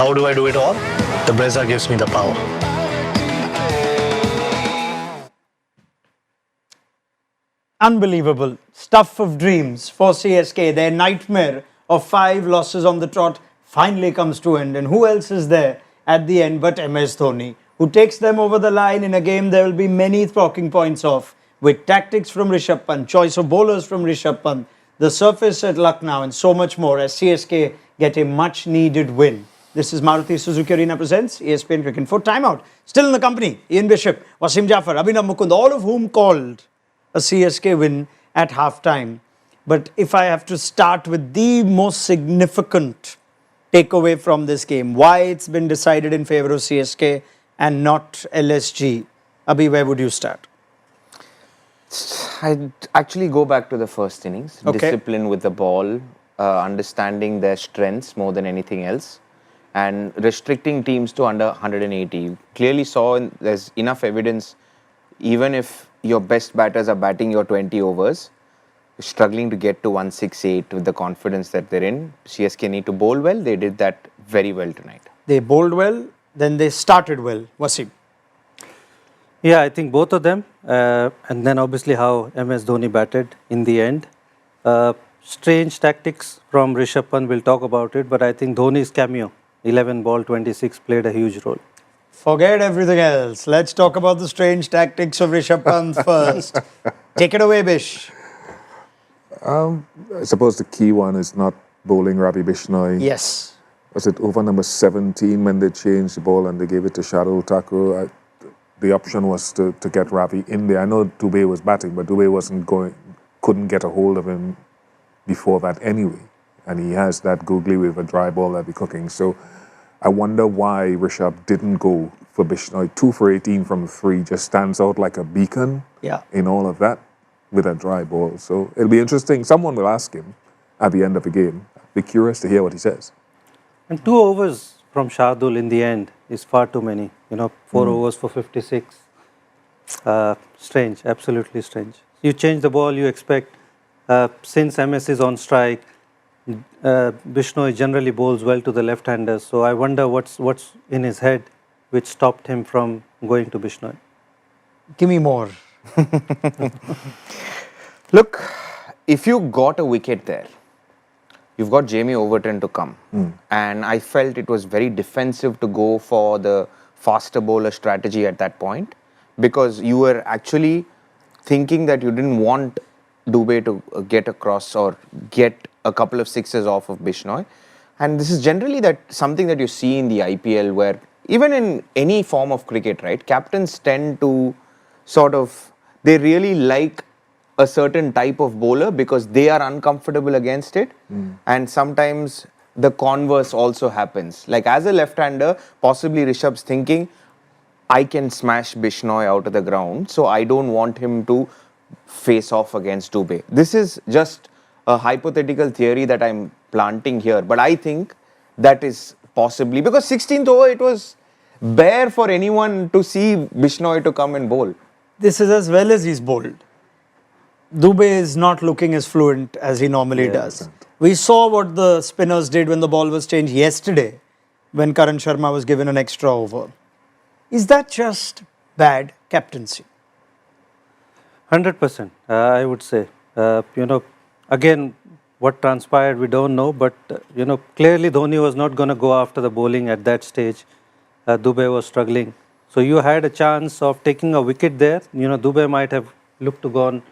How do I do it all? The Brezza gives me the power. Unbelievable. Stuff of dreams for CSK. Their nightmare of 5 losses on the trot finally comes to end. And who else is there at the end but MS Dhoni, who takes them over the line in a game there will be many talking points of, with tactics from Rishabh Pant, choice of bowlers from Rishabh Pant, the surface at Lucknow, and so much more as CSK get a much needed win. This is Maruti Suzuki Arena presents ESPN Cricket for Timeout. Still in the company, Ian Bishop, Wasim Jaffer, Abhinav Mukund, all of whom called a CSK win at half-time. But if I have to start with the most significant takeaway from this game, why it's been decided in favour of CSK and not LSG, Abhi, where would you start? I'd actually go back to the first innings. Okay. Discipline with the ball, understanding their strengths more than anything else, and restricting teams to under 180. You clearly saw there's enough evidence, even if your best batters are batting your 20 overs, you're struggling to get to 168 with the confidence that they're in. CSK need to bowl well. They did that very well tonight. They bowled well, then they started well. Wasim. Yeah, I think both of them. And then obviously how MS Dhoni batted in the end. Strange tactics from Rishabh Pant, we'll talk about it. But I think Dhoni's cameo, 11 ball 26, played a huge role. Forget everything else. Let's talk about the strange tactics of Rishabh Pant first. Take it away, Bish. I suppose the key one is not bowling Ravi Bishnoi. Yes. Was it over number 17 when they changed the ball and they gave it to Shardul Thakur? The option was to get Ravi in there. I know Dubey was batting, but Dubey couldn't get a hold of him before that anyway. And he has that googly with a dry ball that be cooking. So I wonder why Rishabh didn't go for Bishnoi. 2 for 18 from 3 just stands out like a beacon in all of that with a dry ball. So it'll be interesting. Someone will ask him at the end of the game. Be curious to hear what he says. And 2 overs from Shardul in the end is far too many. 4 overs for 56. Strange, absolutely strange. You change the ball, you expect, since MS is on strike, Bishnoi generally bowls well to the left-handers. So I wonder what's in his head which stopped him from going to Bishnoi. Give me more. Look, if you got a wicket there, you've got Jamie Overton to come. And I felt it was very defensive to go for the faster bowler strategy at that point, because you were actually thinking that you didn't want Dubey to get across or get a couple of sixes off of Bishnoi. And this is generally something that you see in the IPL, where even in any form of cricket, right, captains tend to they really like a certain type of bowler because they are uncomfortable against it. And sometimes the converse also happens. Like as a left-hander, possibly Rishabh's thinking, I can smash Bishnoi out of the ground, so I don't want him to face off against Dubey. This is just a hypothetical theory that I'm planting here, but I think that is possibly, because 16th over, it was bare for anyone to see Bishnoi to come and bowl. This is as well as he's bowled. Dubey is not looking as fluent as he normally does. We saw what the spinners did when the ball was changed yesterday, when Karan Sharma was given an extra over. Is that just bad captaincy? 100%, I would say. Again, what transpired, we don't know. But, clearly Dhoni was not going to go after the bowling at that stage. Dubey was struggling. So you had a chance of taking a wicket there. Dubey might have looked to gone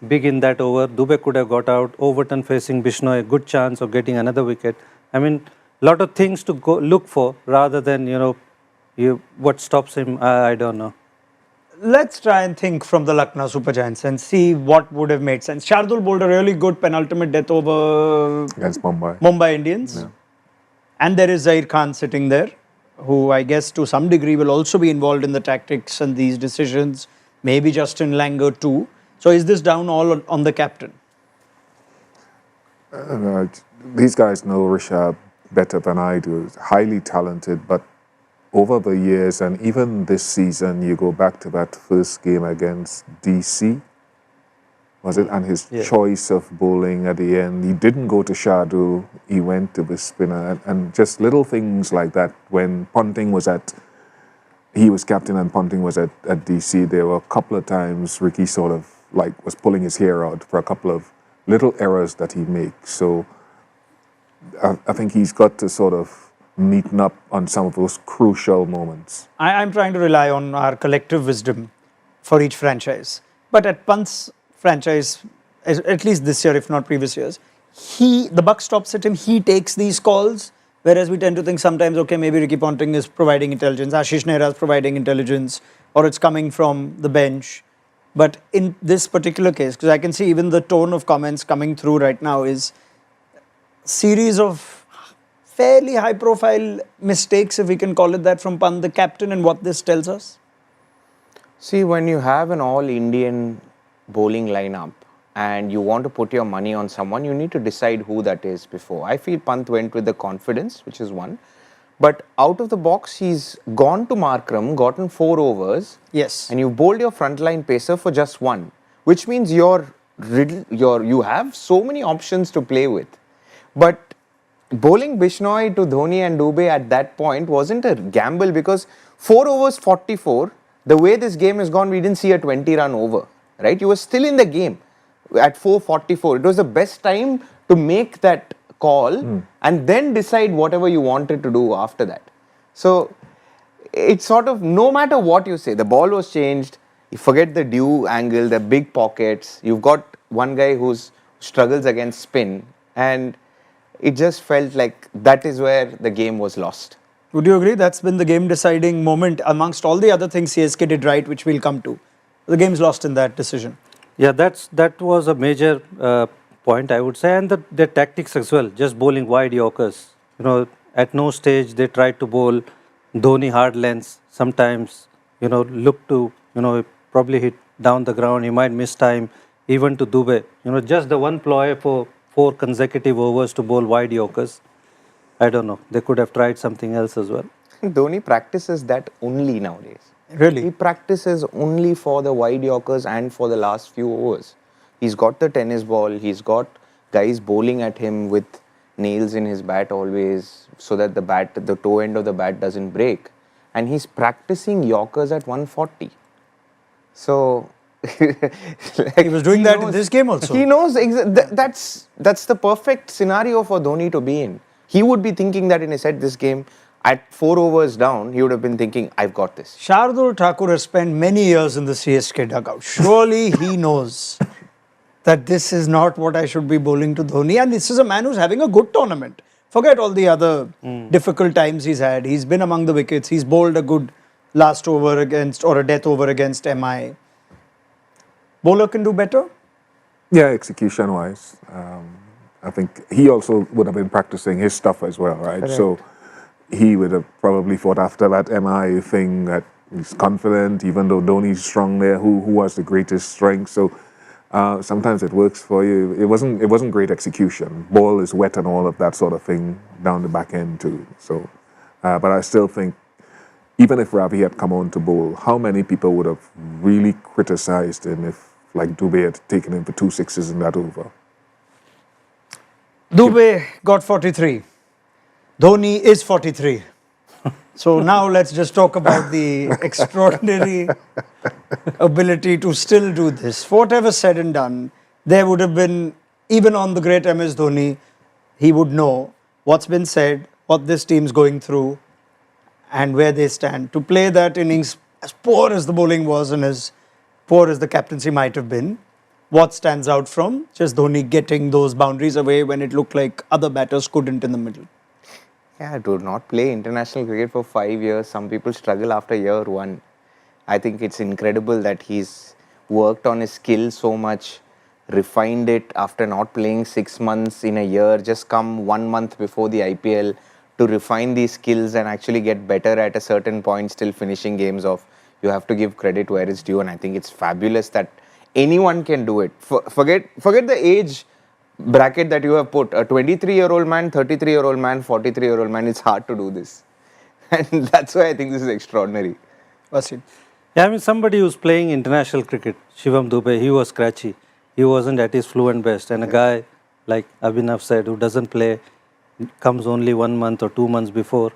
big in that over. Dubey could have got out. Overton facing Bishnoi, a good chance of getting another wicket. I mean, a lot of things to look for rather than, what stops him, I don't know. Let's try and think from the Lucknow Super Giants and see what would have made sense. Shardul bowled a really good penultimate death over Against Mumbai Indians. Yeah. And there is Zair Khan sitting there, who I guess to some degree will also be involved in the tactics and these decisions. Maybe Justin Langer too. So is this down all on the captain? These guys know Rishabh better than I do. He's highly talented, but over the years, and even this season, you go back to that first game against DC, was it? And his Yeah. choice of bowling at the end. He didn't go to Shardul. He went to the spinner, and just little things like that. When Ponting was he was captain and Ponting was at DC. There were a couple of times Ricky sort of like was pulling his hair out for a couple of little errors that he makes. So I think he's got to sort of neaten up on some of those crucial moments. I'm trying to rely on our collective wisdom for each franchise. But at Pant's franchise, at least this year, if not previous years, the buck stops at him. He takes these calls. Whereas we tend to think sometimes, okay, maybe Ricky Ponting is providing intelligence, Ashish Nehra is providing intelligence, or it's coming from the bench. But in this particular case, because I can see even the tone of comments coming through right now is series of fairly high-profile mistakes, if we can call it that, from Pant, the captain, and what this tells us. See, when you have an all-Indian bowling lineup and you want to put your money on someone, you need to decide who that is before. I feel Pant went with the confidence, which is one. But out of the box, he's gone to Markram, gotten 4 overs. Yes. And you bowled your frontline pacer for just 1, which means you have so many options to play with. But bowling Bishnoi to Dhoni and Dubey at that point wasn't a gamble, because 4 overs 44, the way this game has gone, we didn't see a 20-run over, right? You were still in the game at 4:44. It was the best time to make that call and then decide whatever you wanted to do after that. So it's sort of, no matter what you say, the ball was changed. You forget the due angle, the big pockets. You've got one guy who struggles against spin, and it just felt like that is where the game was lost. Would you agree that's been the game-deciding moment amongst all the other things CSK did right, which we'll come to? The game's lost in that decision. Yeah, that was a major point, I would say, and their tactics as well, just bowling wide Yorkers. At no stage they tried to bowl Dhoni hard lengths. Sometimes, look to, probably hit down the ground. He might miss time, even to Dubey. Just the one ploy for 4 consecutive overs to bowl wide Yorkers. I don't know. They could have tried something else as well. Dhoni practices that only nowadays. Really? He practices only for the wide Yorkers and for the last few overs. He's got the tennis ball. He's got guys bowling at him with nails in his bat always, so that the toe end of the bat doesn't break. And he's practicing Yorkers at 140. So he was doing that in this game also. He knows that's the perfect scenario for Dhoni to be in. He would be thinking that in his head, this game, at 4 overs down, he would have been thinking, I've got this. Shardul Thakur has spent many years in the CSK dugout. Surely he knows that this is not what I should be bowling to Dhoni. And this is a man who's having a good tournament. Forget all the other difficult times he's had. He's been among the wickets. He's bowled a good last over against, or a death over against MI. Bowler can do better? Yeah, execution-wise. I think he also would have been practicing his stuff as well, right? Correct. So he would have probably thought after that MI thing that he's confident, even though Dhoni's strong there, who has the greatest strength. So sometimes it works for you. It wasn't great execution. Ball is wet and all of that sort of thing down the back end too. So, but I still think, even if Ravi had come on to bowl, how many people would have really criticized him if, like, Dubey had taken him for 2 sixes in that over? Dubey got 43. Dhoni is 43. So now let's just talk about the extraordinary ability to still do this. For whatever said and done, there would have been, even on the great MS Dhoni, he would know what's been said, what this team's going through, and where they stand. To play that innings, as poor as the bowling was and as poor as the captaincy might have been, what stands out from just Dhoni getting those boundaries away when it looked like other batters couldn't in the middle? Yeah, to not play international cricket for 5 years, some people struggle after year 1. I think it's incredible that he's worked on his skill so much, refined it after not playing 6 months in a year, just come 1 month before the IPL to refine these skills and actually get better at a certain point, still finishing games off. You have to give credit where it's due, and I think it's fabulous that anyone can do it. Forget the age bracket that you have put. A 23-year-old man, 33-year-old man, 43-year-old man, it's hard to do this. And that's why I think this is extraordinary. Wasim. Yeah, I mean, somebody who's playing international cricket, Shivam Dubey, he was scratchy. he wasn't at his fluent best. And a guy like Abhinav said, who doesn't play, comes only 1 month or 2 months before,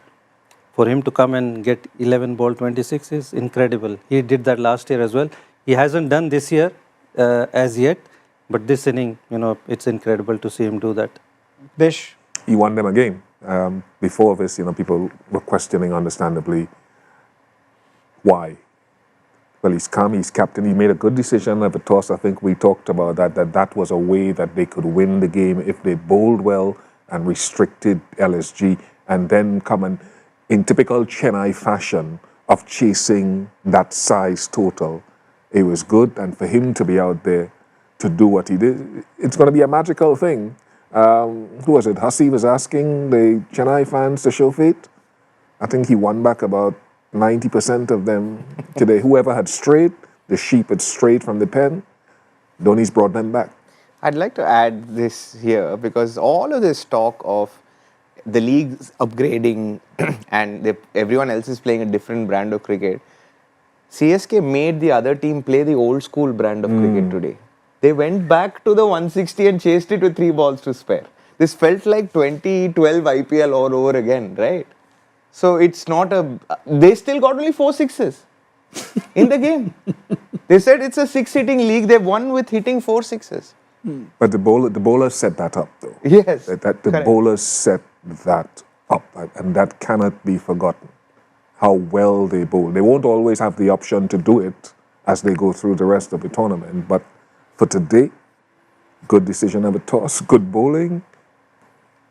for him to come and get 11 ball 26 is incredible. He did that last year as well. He hasn't done this year as yet, but this inning, it's incredible to see him do that. Bish? He won them a game. Before this, people were questioning, understandably, why. Well, he's come, he's captain, he made a good decision at the toss. I think we talked about that was a way that they could win the game if they bowled well and restricted LSG, and then come and, in typical Chennai fashion of chasing that size total, it was good. And for him to be out there to do what he did, it's going to be a magical thing. Who was it? Hussey was asking the Chennai fans to show faith. I think he won back about 90% of them today. Whoever had strayed, the sheep had strayed from the pen, Dhoni's brought them back. I'd like to add this here, because all of this talk of the league's upgrading and everyone else is playing a different brand of cricket, CSK made the other team play the old school brand of cricket today. They went back to the 160 and chased it with 3 balls to spare. This felt like 2012 IPL all over again, right? So it's not they still got only 4 sixes in the game. They said it's a 6-hitting league. They've won with hitting 4 sixes. But the bowlers set that up, though. Yes. The bowlers set that up, and that cannot be forgotten. How well they bowl. They won't always have the option to do it as they go through the rest of the tournament, but for today, good decision of a toss, good bowling,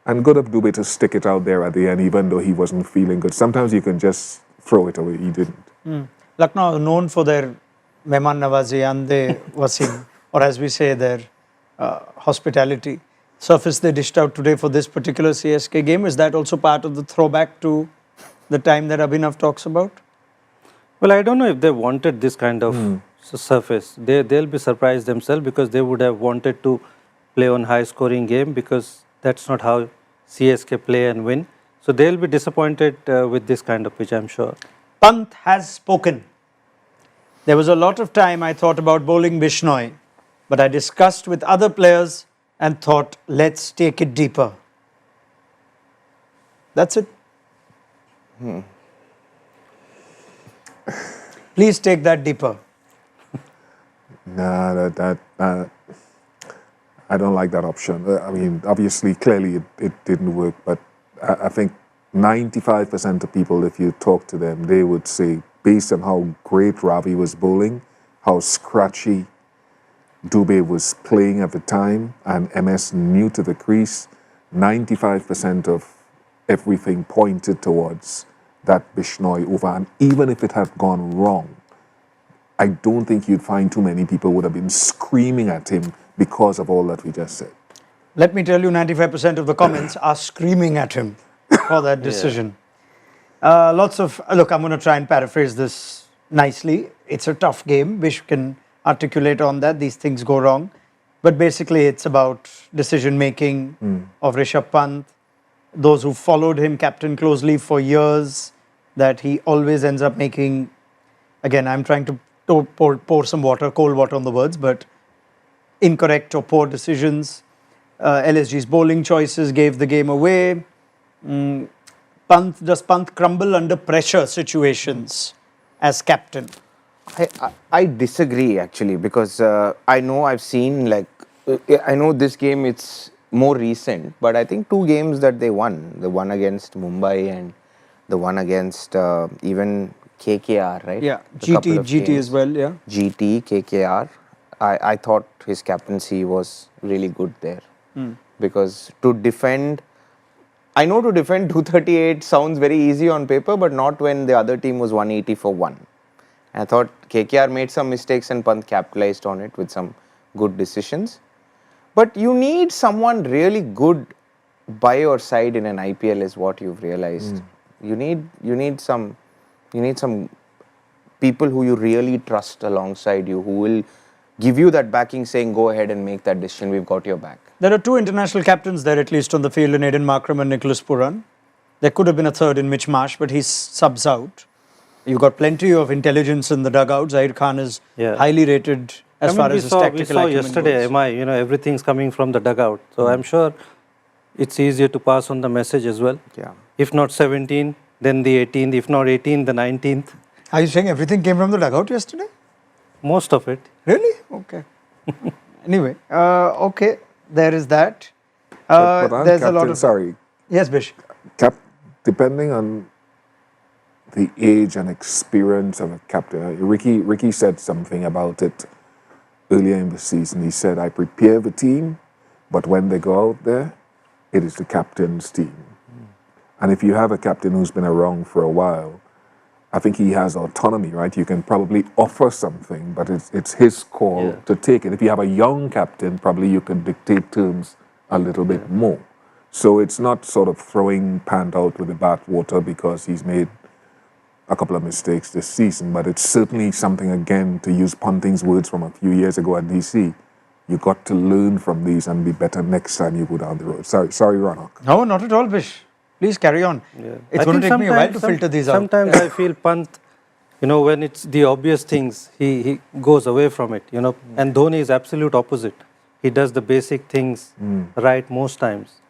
and good of Dubey to stick it out there at the end, even though he wasn't feeling good. Sometimes you can just throw it away. He didn't. Lucknow are known for their Mehman Nawazi, Ande Wasim, or as we say, their hospitality. Surface they dished out today for this particular CSK game. Is that also part of the throwback to the time that Abhinav talks about? Well, I don't know if they wanted this kind of surface. They'll be surprised themselves, because they would have wanted to play on high scoring game, because that's not how CSK play and win. So they'll be disappointed with this kind of pitch, I'm sure. Pant has spoken. There was a lot of time I thought about bowling Bishnoi, but I discussed with other players and thought, let's take it deeper. That's it. Please take that deeper. Nah, I don't like that option. I mean, obviously, clearly it didn't work, but I think 95% of people, if you talk to them, they would say, based on how great Ravi was bowling, how scratchy Dubey was playing at the time, and MS new to the crease, 95% of everything pointed towards that Bishnoi over. And even if it had gone wrong, I don't think you'd find too many people would have been screaming at him because of all that we just said. Let me tell you, 95% of the comments are screaming at him for that decision. Lots of, look, I'm going to try and paraphrase this nicely. It's a tough game. Bish can articulate on that. These things go wrong. But basically, it's about decision making of Rishabh Pant. Those who followed him, captain closely for years, that he always ends up making, again, I'm trying to pour some water, cold water on the words, but incorrect or poor decisions. LSG's bowling choices gave the game away. Does Pant crumble under pressure situations as captain? I disagree, actually, because I know I've seen, I know this game, it's more recent, but I think 2 games that they won, the one against Mumbai and the one against even KKR, right? Yeah, GT games. As well, yeah. GT, KKR. I thought his captaincy was really good there. Because to defend, I know to defend 238 sounds very easy on paper, but not when the other team was 180 for 1. I thought KKR made some mistakes and Pant capitalized on it with some good decisions. But you need someone really good by your side in an IPL is what you've realized. You need some people who you really trust alongside you, who will give you that backing, saying, go ahead and make that decision, we've got your back. There are 2 international captains there, at least on the field, in Aiden Markram and Nicholas Puran. There could have been a third in Mitch Marsh, but he's subs out. You've got plenty of intelligence in the dugout. Zahir Khan is highly rated as far as his we tactical saw acumen yesterday, goes. MI, everything's coming from the dugout. So I'm sure it's easier to pass on the message as well. Yeah. If not 17, then the 18th. If not 18, the 19th. Are you saying everything came from the dugout yesterday? Most of it. Really? Okay. Anyway, okay, there is that. But I'm There's a captain, lot of... sorry, Yes, Bish. depending on the age and experience of a captain, Ricky said something about it earlier in the season. He said, I prepare the team, but when they go out there, it is the captain's team. And if you have a captain who's been around for a while, I think he has autonomy, right? You can probably offer something, but it's his call to take it. If you have a young captain, probably you can dictate terms a little bit more. So it's not sort of throwing Pant out with the bathwater because he's made a couple of mistakes this season, but it's certainly something, again, to use Ponting's words from a few years ago at DC, you got to learn from these and be better next time you go down the road. Sorry, Ronak. No, not at all, Bish. Please carry on. Yeah. It's I going to think take me a while to filter these out. Sometimes I feel Pant, when it's the obvious things, he goes away from it, And Dhoni is absolute opposite. He does the basic things right most times,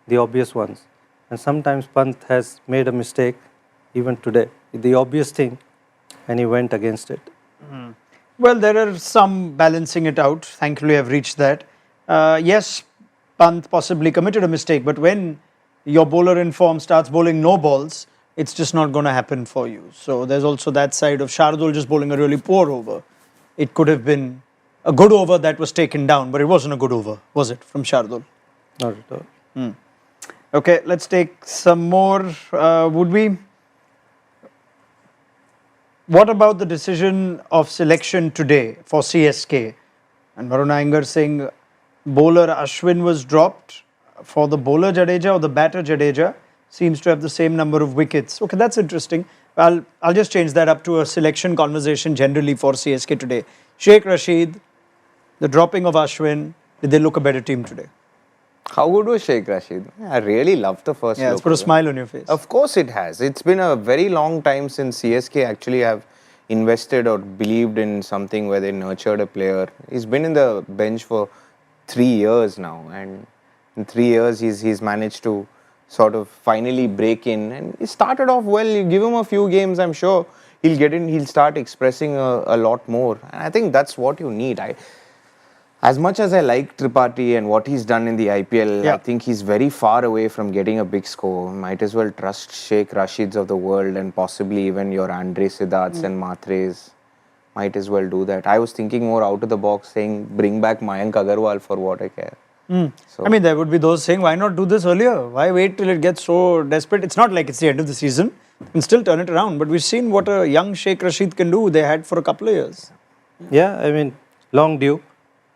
the obvious ones. And sometimes Pant has made a mistake, even today, the obvious thing, and he went against it. Well, there are some balancing it out. Thankfully, I've reached that. Yes, Pant possibly committed a mistake, but when your bowler in form starts bowling no balls, it's just not going to happen for you. So there's also that side of Shardul just bowling a really poor over. It could have been a good over that was taken down, but it wasn't a good over, was it, from Shardul? Not at all. Okay, let's take some more. Would we? What about the decision of selection today for CSK? And Varun Iyengar saying bowler Ashwin was dropped for the bowler Jadeja or the batter Jadeja seems to have the same number of wickets. Okay, that's interesting. I'll just change that up to a selection conversation generally for CSK today. Sheikh Rashid, the dropping of Ashwin, did they look a better team today? How good was Sheikh Rashid? I really loved the first Yeah, look. it's put a smile on your face. Of course it has. It's been a very long time since CSK actually have invested or believed in something where they nurtured a player. He's been in the bench for 3 years now, and in 3 years he's managed to sort of finally break in, and he started off well. You give him a few games, I'm sure he'll get in, he'll start expressing a lot more, and I think that's what you need. As much as I like Tripathi and what he's done in the IPL, I think he's very far away from getting a big score. Might as well trust Sheikh Rashids of the world and possibly even your Andre Siddharths and Matres. Might as well do that. I was thinking more out of the box, saying bring back Mayank Agarwal for what I care. So, I mean, there would be those saying, why not do this earlier? Why wait till it gets so desperate? It's not like it's the end of the season. You can still turn it around. But we've seen what a young Sheikh Rashid can do. They had for a couple of years. Yeah, I mean, long due.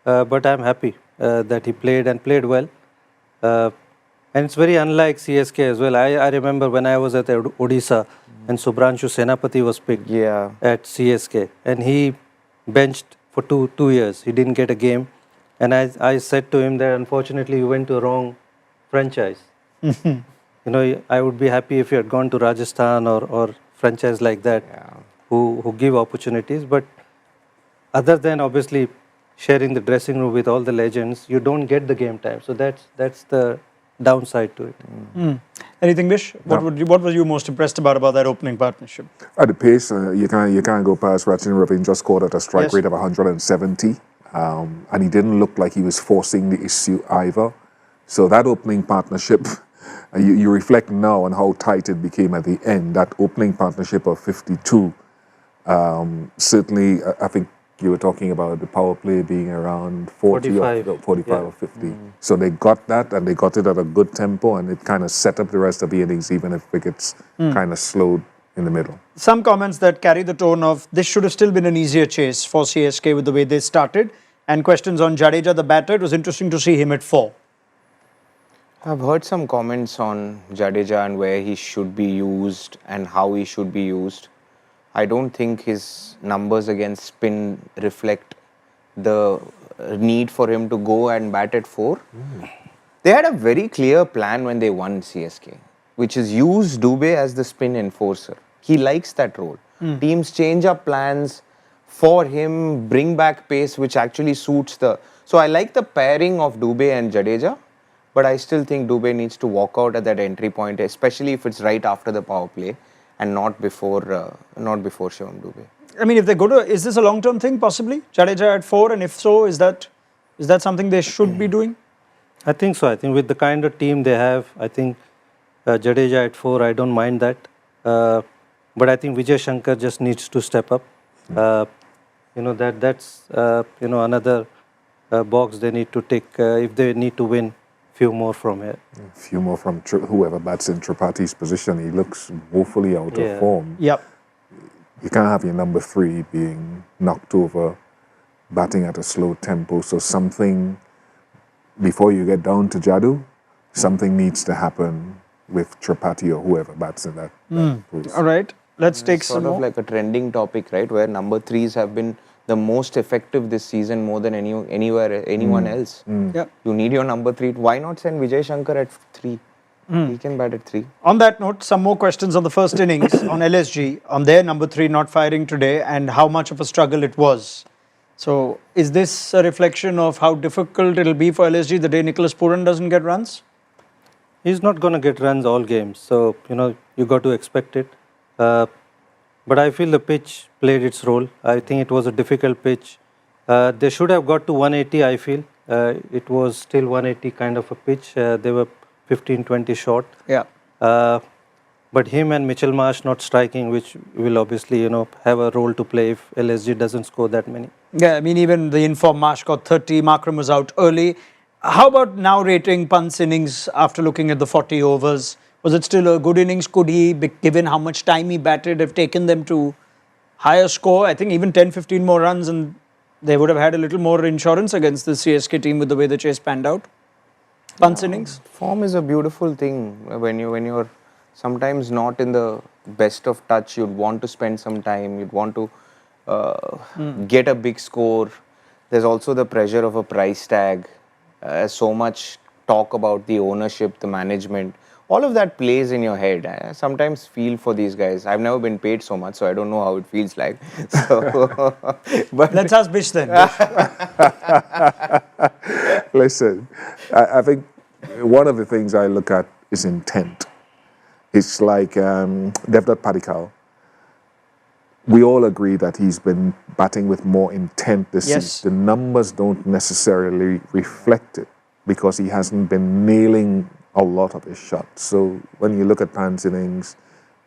But I'm happy that he played and played well. And it's very unlike CSK as well. I remember when I was at Odisha and Subhranshu Senapati was picked at CSK. And he benched for two years. He didn't get a game. And I said to him that unfortunately you went to a wrong franchise. I would be happy if you had gone to Rajasthan or franchise like that who give opportunities. But other than obviously sharing the dressing room with all the legends, you don't get the game time. So that's the downside to it. Anything, Bish? What were you most impressed about that opening partnership? At the pace, you can't go past Rachin Ravin just scored at a strike rate of 170. And he didn't look like he was forcing the issue either. So that opening partnership, you reflect now on how tight it became at the end. That opening partnership of 52, certainly, I think you were talking about the power play being around 45 or 50. So they got that, and they got it at a good tempo, and it kind of set up the rest of the innings, even if wickets kind of slowed in the middle. Some comments that carry the tone of this should have still been an easier chase for CSK with the way they started. And questions on Jadeja, the batter. It was interesting to see him at 4. I've heard some comments on Jadeja and where he should be used and how he should be used. I don't think his numbers against spin reflect the need for him to go and bat at 4. They had a very clear plan when they won CSK, which is use Dubey as the spin enforcer. He likes that role. Teams change up plans for him, bring back pace, which actually suits the. So I like the pairing of Dubey and Jadeja, but I still think Dubey needs to walk out at that entry point, especially if it's right after the power play and not before Shivam Dubey. I mean, if they go to, is this a long-term thing possibly? Jadeja at 4, and if so, is that something they should be doing? I think so. I think with the kind of team they have, I think Jadeja at 4, I don't mind that. But I think Vijay Shankar just needs to step up. That's another box they need to tick if they need to win few more from here. A few more from whoever bats in Tripathi's position. He looks woefully out of form. Yep. You can't have your number 3 being knocked over, batting at a slow tempo. So something, before you get down to Jadu, something needs to happen with Tripathi or whoever bats in that post. All right. Let's take Sort some of more. like a trending topic, right? Where number 3s have been the most effective this season more than anyone else. Yep. You need your number 3. Why not send Vijay Shankar at 3? He can bat at 3. On that note, some more questions on the first innings on LSG, on their number 3 not firing today, and how much of a struggle it was. So, is this a reflection of how difficult it'll be for LSG the day Nicholas Pooran doesn't get runs? He's not going to get runs all games, so you got to expect it. But I feel the pitch played its role. I think it was a difficult pitch. They should have got to 180, I feel. It was still 180 kind of a pitch. They were 15-20 short. Yeah. But him and Mitchell Marsh not striking, which will obviously, have a role to play if LSG doesn't score that many. Yeah, I mean, even the informed Marsh got 30, Markram was out early. How about now rating Pant's innings after looking at the 40 overs? Was it still a good innings? Could he, given how much time he batted, have taken them to higher score? I think even 10-15 more runs and they would have had a little more insurance against the CSK team with the way the chase panned out. Pant's innings? Form is a beautiful thing. When you're sometimes not in the best of touch, you'd want to spend some time, you'd want to get a big score. There's also the pressure of a price tag. So much talk about the ownership, the management. All of that plays in your head. I sometimes feel for these guys. I've never been paid so much, so I don't know how it feels like. So, but Let's ask Bish then. Listen, I think one of the things I look at is intent. It's like Devdutt Padikkal. We all agree that he's been batting with more intent this season. The numbers don't necessarily reflect it because he hasn't been nailing a lot of his shots. So when you look at Pant's innings,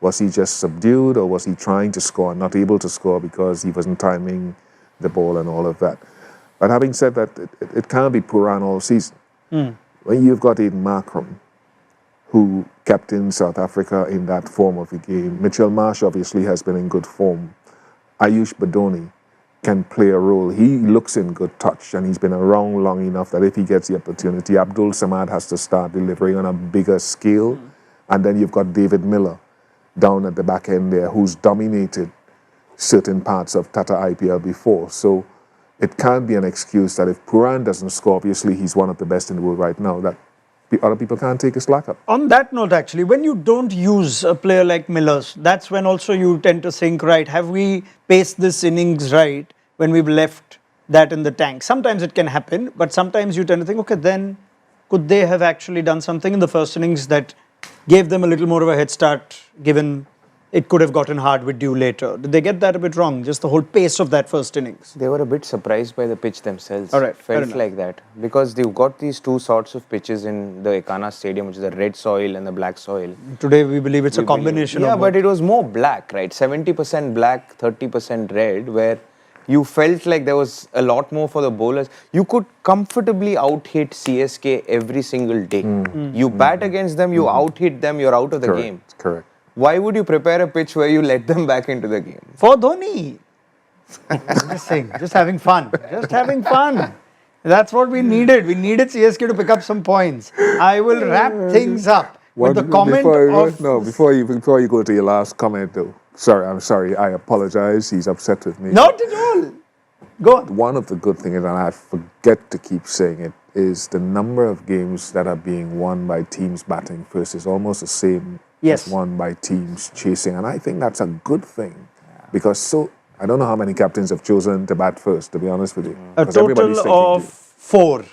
was he just subdued or was he trying to score and not able to score because he wasn't timing the ball and all of that? But having said that, it can't be Pooran all season. When you've got Aiden Markram, who captained South Africa in that form of the game, Mitchell Marsh obviously has been in good form. Ayush Badoni can play a role. He looks in good touch and he's been around long enough that if he gets the opportunity, Abdul Samad has to start delivering on a bigger scale. And then you've got David Miller down at the back end there who's dominated certain parts of Tata IPL before. So it can't be an excuse that if Pooran doesn't score, obviously he's one of the best in the world right now, that other people can't take a slack up. On that note, actually, when you don't use a player like Miller's, that's when also you tend to think, right, have we paced this innings right when we've left that in the tank? Sometimes it can happen, but sometimes you tend to think, okay, then could they have actually done something in the first innings that gave them a little more of a head start, given it could have gotten hard with Dew later? Did they get that a bit wrong, just the whole pace of that first innings? they were a bit surprised by the pitch themselves. All right, fair Felt enough. like that. Because they've got these two sorts of pitches in the Ekana Stadium, which is the red soil and the black soil. Today we believe it's a combination Yeah, of but both. it was more black, right? 70% black, 30% red, where you felt like there was a lot more for the bowlers. You could comfortably out-hit CSK every single day. You bat against them, you out-hit them, you're out of the game. Correct. Why would you prepare a pitch where you let them back into the game? For Dhoni. Just saying, just having fun. Just having fun. That's what we needed. We needed CSK to pick up some points. I will wrap things up with the comment before you go to your last comment though. I'm sorry, I apologize. He's upset with me. Not at all. Go on. One of the good things, and I forget to keep saying it, is the number of games that are being won by teams batting first is almost the same Yes. as won by teams chasing. And I think that's a good thing because so I don't know how many captains have chosen to bat first, to be honest with you. A 'Cause everybody's total thinking of 4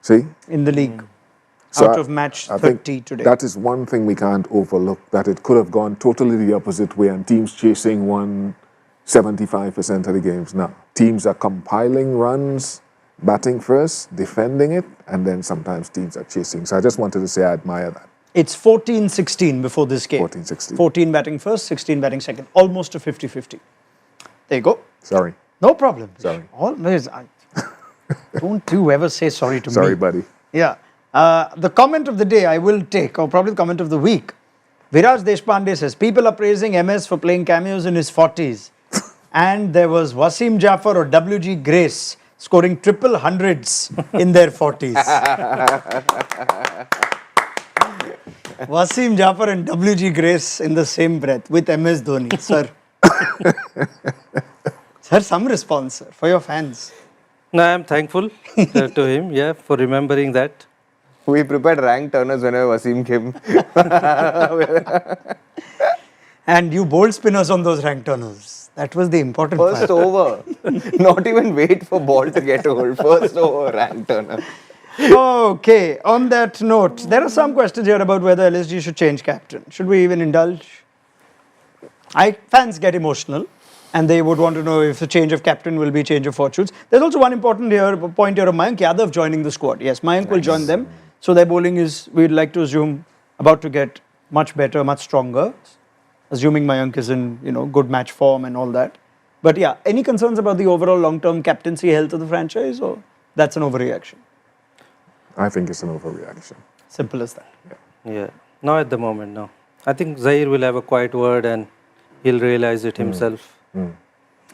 See? in the league So out I- of match I think 30 today. That is one thing we can't overlook, that it could have gone totally the opposite way and teams chasing won 75% of the games. Now, teams are compiling runs, batting first, defending it, and then sometimes teams are chasing. So I just wanted to say I admire that. It's 14-16 before this game. 14-16. 14 batting first, 16 batting second. Almost a 50-50. There you go. Sorry. No problem. Sorry. Always. Don't you ever say sorry to me. Sorry, buddy. Yeah. The comment of the day I will take, or probably the comment of the week. Viraj Deshpande says, people are praising MS for playing cameos in his 40s. And there was Wasim Jafar or WG Grace scoring triple hundreds in their 40s. Wasim Jafar and WG Grace in the same breath with MS Dhoni. Sir. Sir, some response, sir, for your fans. No, I'm thankful to him, yeah, for remembering that. We prepared rank turners whenever Wasim came. And you bowled spinners on those rank turners. That was the important First part. over. Not even wait for ball to get over. First over rank turner. Okay, on that note, there are some questions here about whether LSG should change captain. Should we even indulge? Fans get emotional and they would want to know if the change of captain will be change of fortunes. There's also one important point here of Mayank Yadav joining the squad. Yes, Mayank will join them. So their bowling is, we'd like to assume, about to get much better, much stronger. Assuming Mayank is in, good match form and all that. But yeah, any concerns about the overall long-term captaincy health of the franchise, or that's an overreaction? I think it's an overreaction. Simple as that. Yeah, not at the moment, no. I think Zaire will have a quiet word and he'll realize it himself.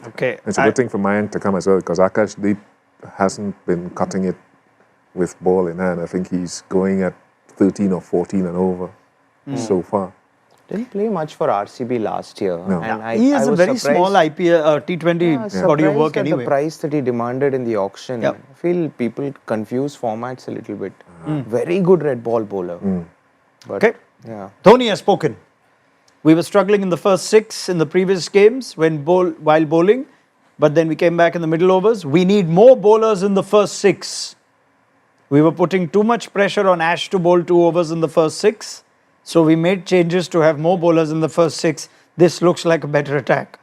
Okay. It's a good thing for Mayank to come as well, because Akash Deep hasn't been cutting it with ball in hand. I think he's going at 13 or 14 and over so far. Didn't play much for RCB last year. No. And He is I a was very surprised- small IPL T20 body of surprised work at anyway. the price that he demanded in the auction. Yep. I feel people confuse formats a little bit. Very good red ball bowler. But Okay. yeah. Dhoni has spoken. We were struggling in the first 6 in the previous games while bowling, but then we came back in the middle overs. We need more bowlers in the first 6. We were putting too much pressure on Ash to bowl 2 overs in the first 6. So we made changes to have more bowlers in the first 6. This looks like a better attack.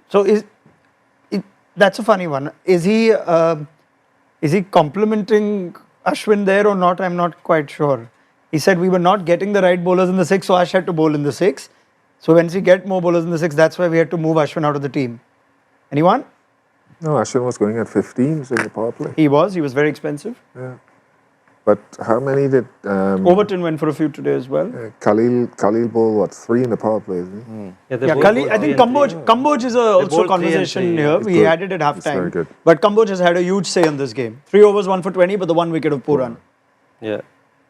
So that's a funny one. Is he complimenting Ashwin there or not? I'm not quite sure. He said we were not getting the right bowlers in the 6, so Ash had to bowl in the 6. So once we get more bowlers in the 6, that's why we had to move Ashwin out of the team. Anyone? No, Ashwin was going at 15s in the power play. He was very expensive. Yeah. But how many did Overton went for a few today as well. Khalil bowled, 3 in the power play, isn't he? Yeah, Khalil, I think Kamboj is also bowled 3 and conversation 3. here. It's We good. had it at It's very halftime. good. But Kamboj has had a huge say in this game. 3 overs, 1 for 20, but the 1 wicket of Puran. Yeah.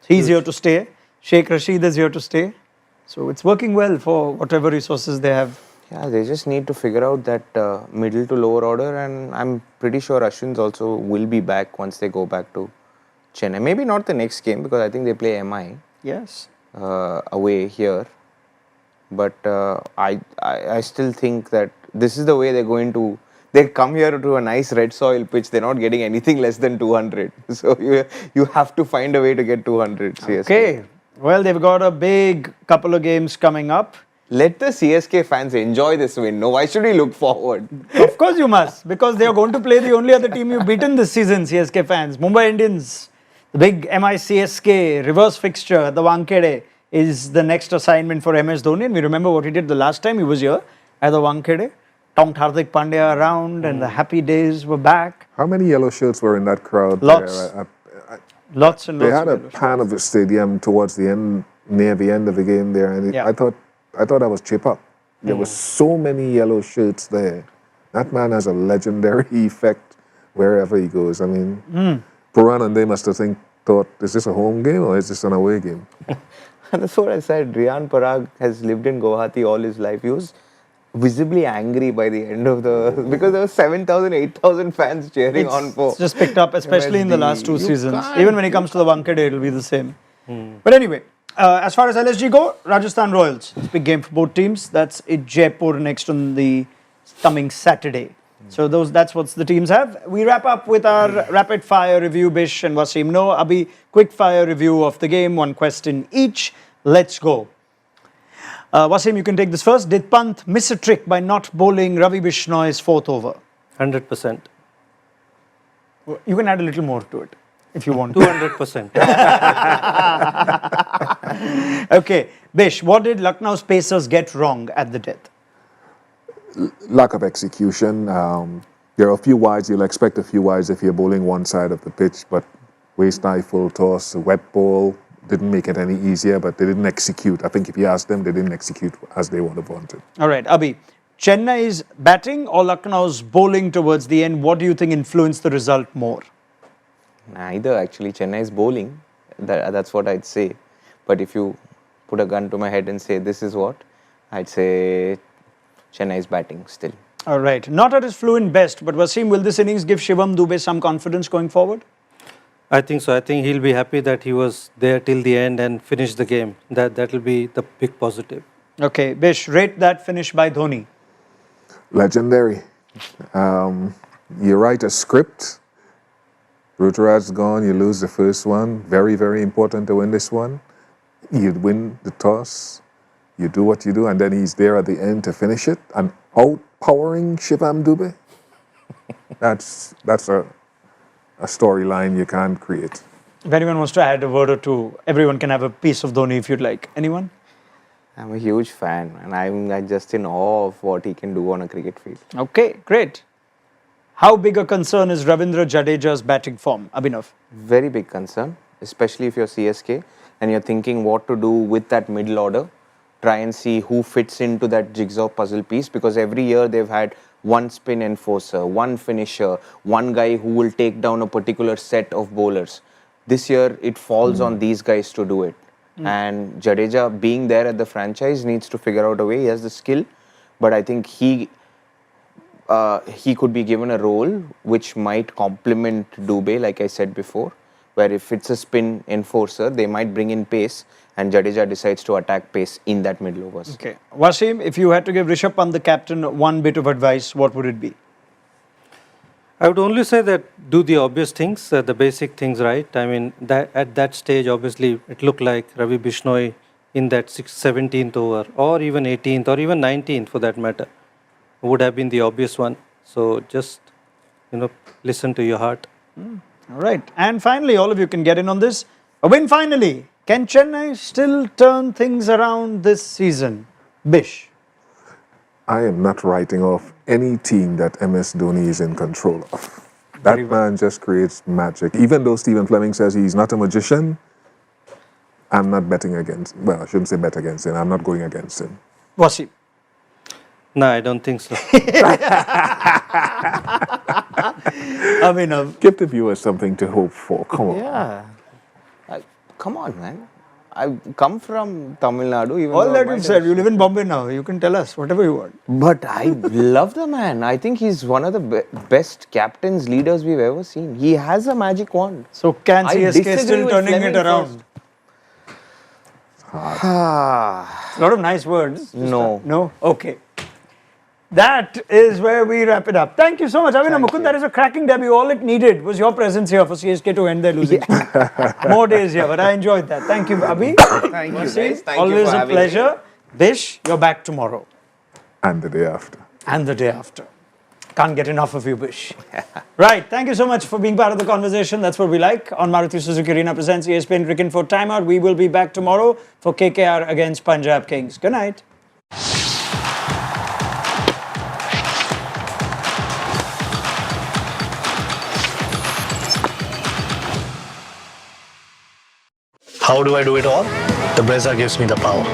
He's here to stay. Sheikh Rashid is here to stay. So it's working well for whatever resources they have. Yeah, they just need to figure out that middle to lower order, and I'm pretty sure Ashwin's also will be back once they go back to Chennai. Maybe not the next game, because I think they play MI Yes. away here. But I still think that this is the way they're going to. They come here to a nice red soil pitch. They're not getting anything less than 200. So you have to find a way to get 200. CSK. Okay. Well, they've got a big couple of games coming up. Let the CSK fans enjoy this win. No, why should we look forward? Of course you must, because they are going to play the only other team you've beaten this season, CSK fans. Mumbai Indians. The big MI-CSK reverse fixture, the Wankhede, is the next assignment for MS Dhoni. And we remember what he did the last time he was here at the Wankhede. Tonked Hardik Pandya around and the happy days were back. How many yellow shirts were in that crowd? Lots. There? Lots and They lots had of a yellow pan of the stadium towards the end, near the end of the game there, and Yeah. I thought that was chip up. There were so many yellow shirts there. That man has a legendary effect wherever he goes. I mean, Puran and they must have thought, is this a home game or is this an away game? And that's what I said. Riyan Parag has lived in Guwahati all his life. He was visibly angry by the end of because there were 7,000, 8,000 fans cheering on for. It's just picked up, especially in the last 2 You seasons. can't- Even when it comes to the Wankhede, it'll be the same. But anyway, As far as LSG go, Rajasthan Royals. It's a big game for both teams. That's in Jaipur next on the coming Saturday. So that's what the teams have. We wrap up with our rapid fire review. Bish and Wasim. No, Abhi, quick fire review of the game. One question each. Let's go. Wasim, you can take this first. Did Pant miss a trick by not bowling Ravi Bishnoi's fourth over? 100%. You can add a little more to it if you want. 200%. Okay, Bish, what did Lucknow's Pacers get wrong at the death? Lack of execution. There are a few wides. You'll expect a few wides if you're bowling one side of the pitch, but waist high full toss, a wet ball didn't make it any easier, but they didn't execute. I think if you ask them, they didn't execute as they would have wanted. All right, Abhi, Chennai's batting or Lucknow's bowling towards the end, what do you think influenced the result more? Neither, actually. Chennai's bowling, that's what I'd say. But if you put a gun to my head and say this is what, I'd say Chennai's batting still. All right, not at his fluent best, but Wasim, will this innings give Shivam Dube some confidence going forward? I think so. I think he'll be happy that he was there till the end and finished the game. That will be the big positive. Okay, Bish, rate that finish by Dhoni. Legendary. You write a script. Ruturaj's gone, you lose the first one. Very, very important to win this one. You win the toss, you do what you do, and then he's there at the end to finish it. And outpowering Shivam Dube. That's a storyline you can't create. If anyone wants to add a word or two, everyone can have a piece of Dhoni if you'd like. Anyone? I'm a huge fan, and I'm just in awe of what he can do on a cricket field. Okay, great. How big a concern is Ravindra Jadeja's batting form, Abhinav? Very big concern, especially if you're CSK and you're thinking what to do with that middle order. Try and see who fits into that jigsaw puzzle piece, because every year they've had one spin enforcer, one finisher, one guy who will take down a particular set of bowlers. This year it falls on these guys to do it. And Jadeja, being there at the franchise, needs to figure out a way. He has the skill, but I think he could be given a role which might complement Dube, like I said before, where if it's a spin enforcer, they might bring in pace, and Jadeja decides to attack pace in that middle overs. Okay. Wasim, if you had to give Rishabh Pant, the captain, one bit of advice, what would it be? I would only say that do the obvious things, the basic things right. I mean, at that stage, obviously, it looked like Ravi Bishnoi in that 17th over, or even 18th, or even 19th for that matter, would have been the obvious one. So just, listen to your heart. All right. And finally, all of you can get in on this. A win finally. Can Chennai still turn things around this season? Bish. I am not writing off any team that MS Dhoni is in control of. That man just creates magic. Even though Stephen Fleming says he's not a magician, I'm not betting against, well, I shouldn't say bet against him. I'm not going against him. Wasim. No, I don't think so. Abhinav. Give the viewers something to hope for. Come on. Yeah. Come on, man. I come from Tamil Nadu. Even All though that my you've said, you live in Bombay now. You can tell us whatever you want. But I love the man. I think he's one of the best captains, leaders we've ever seen. He has a magic wand. So can I CSK disagree still with turning Fleming it around? A lot of nice words. No. No? Okay. That is where we wrap it up. Thank you so much. Abhinav Mukund, that is a cracking debut. All it needed was your presence here for CSK to end their losing streak. More days here, but I enjoyed that. Thank you, Abhi. Thank you, Wasim, guys. Thank always you for a having pleasure. Bish, you're back tomorrow. And the day after. And the day after. Can't get enough of you, Bish. Right. Thank you so much for being part of the conversation. That's what we like. On Maruti Suzuki Arena presents ESPN Cricket for Timeout. We will be back tomorrow for KKR against Punjab Kings. Good night. How do I do it all? The Brezza gives me the power.